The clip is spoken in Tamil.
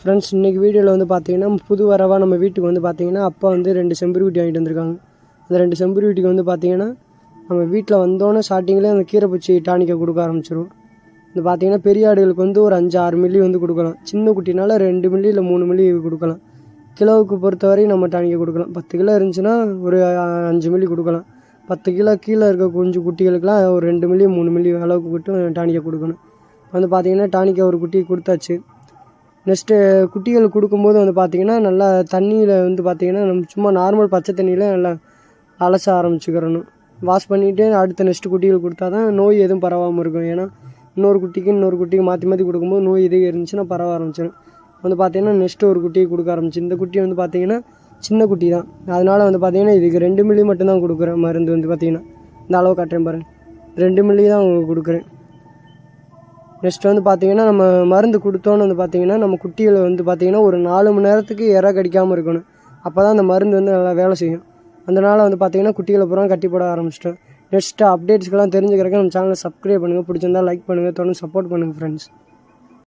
ஃப்ரெண்ட்ஸ், இன்றைக்கி வீடியோவில் வந்து பார்த்தீங்கன்னா புது வரவாக நம்ம வீட்டுக்கு வந்து பார்த்தீங்கன்னா அப்பா வந்து 2 செம்பருத்தி வாங்கிட்டு வந்திருக்காங்க. அந்த 2 செம்பருத்திக்கு வந்து பார்த்தீங்கன்னா நம்ம வீட்டில் வந்தோன்னே ஸ்டார்டிங்கில் அந்த கீரைப்பூச்சி டானிக்கை கொடுக்க ஆரம்பிச்சிடும். இது பார்த்தீங்கன்னா பெரிய ஆடுகளுக்கு வந்து ஒரு 5-6 மில்லி வந்து கொடுக்கலாம். சின்ன குட்டினால 2 மில்லி இல்லை 3 மில்லி கொடுக்கலாம். கிலோவுக்கு பொறுத்தவரையும் நம்ம டானிக்கை கொடுக்கலாம். 10 கிலோ இருந்துச்சுன்னா ஒரு 5 மில்லி கொடுக்கலாம். 10 கிலோ கீழே இருக்க கொஞ்சம் குட்டிகளுக்கெலாம் ஒரு 2 மில்லி 3 மில்லி அளவுக்கு மட்டும் டானிக்கை கொடுக்கணும். வந்து பார்த்தீங்கன்னா டானிக்கை ஒரு குட்டி கொடுத்தாச்சு. நெக்ஸ்ட்டு குட்டிகள் கொடுக்கும்போது வந்து பார்த்திங்கன்னா நல்லா தண்ணியில் வந்து பார்த்திங்கன்னா நம்ம சும்மா நார்மல் பச்சை தண்ணியில் நல்லா அலச ஆரம்பிச்சுக்கிறணும். வாஷ் பண்ணிவிட்டு அடுத்த நெக்ஸ்ட்டு குட்டிகள் கொடுத்தா தான் நோய் எதுவும் பரவாமல் இருக்கும். ஏன்னா இன்னொரு குட்டிக்கு மாற்றி மாற்றி கொடுக்கும்போது நோய் எதுவும் இருந்துச்சுன்னா பரவ ஆரம்பிச்சிடும். வந்து பார்த்திங்கன்னா நெக்ஸ்ட்டு ஒரு குட்டியை கொடுக்க ஆரம்பிச்சு. இந்த குட்டி வந்து பார்த்திங்கன்னா சின்ன குட்டி தான். அதனால் வந்து பார்த்திங்கன்னா இதுக்கு 2 மில்லி மட்டும்தான் கொடுக்குறேன். மருந்து வந்து பார்த்திங்கன்னா இந்த அளவு காட்டுறேன் பாருங்கள், 2 மில்லி தான் கொடுக்குறேன். நெக்ஸ்ட் வந்து பார்த்திங்கன்னா நம்ம மருந்து கொடுத்தோன்னு வந்து பார்த்திங்கன்னா நம்ம குட்டிகளை வந்து பார்த்திங்கன்னா ஒரு 4 மணி நேரத்துக்கு இரை கடிக்காமல் இருக்கணும். அப்போ தான் அந்த மருந்து வந்து நல்லா வேலை செய்யும். அதனால் வந்து பார்த்திங்கன்னா குட்டிகளை பூரா கட்டி போட ஆரம்பிச்சிட்டோம். நெக்ஸ்ட்டு அப்டேட்ஸ்க்கெல்லாம் தெரிஞ்சுக்கிறதுக்கு நம்ம சேனலை சப்ஸ்கிரைப் பண்ணுங்கள். பிடிச்சிருந்தால் லைக் பண்ணுங்கள். தொடர்ந்து சப்போர்ட் பண்ணுங்கள் ஃப்ரெண்ட்ஸ்.